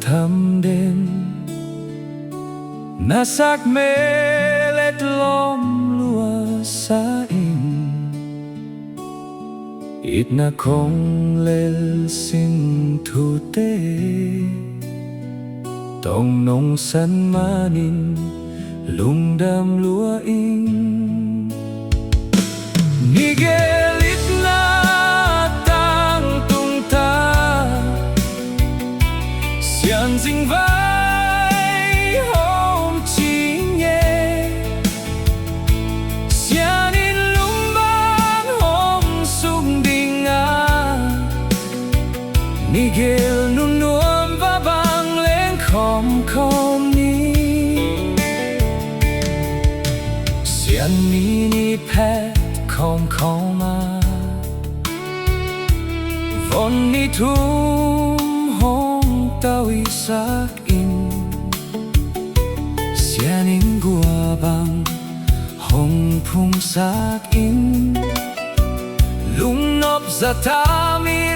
thầm đêm na sắc mê lết lom lúa xa in ít na không lên xin thu tê tông nông sân ma nín lung đam lúa in Nigelit na tang tung ta xian dinh vai hôm chi nhé xian in lung ban hôm sung đình à Nigel nun nuông và vang lên khom khom ni xian ni pet không không mà vốn ni thum hong tao isak in xian in gua bang hong phung sak in lung nop za ta mi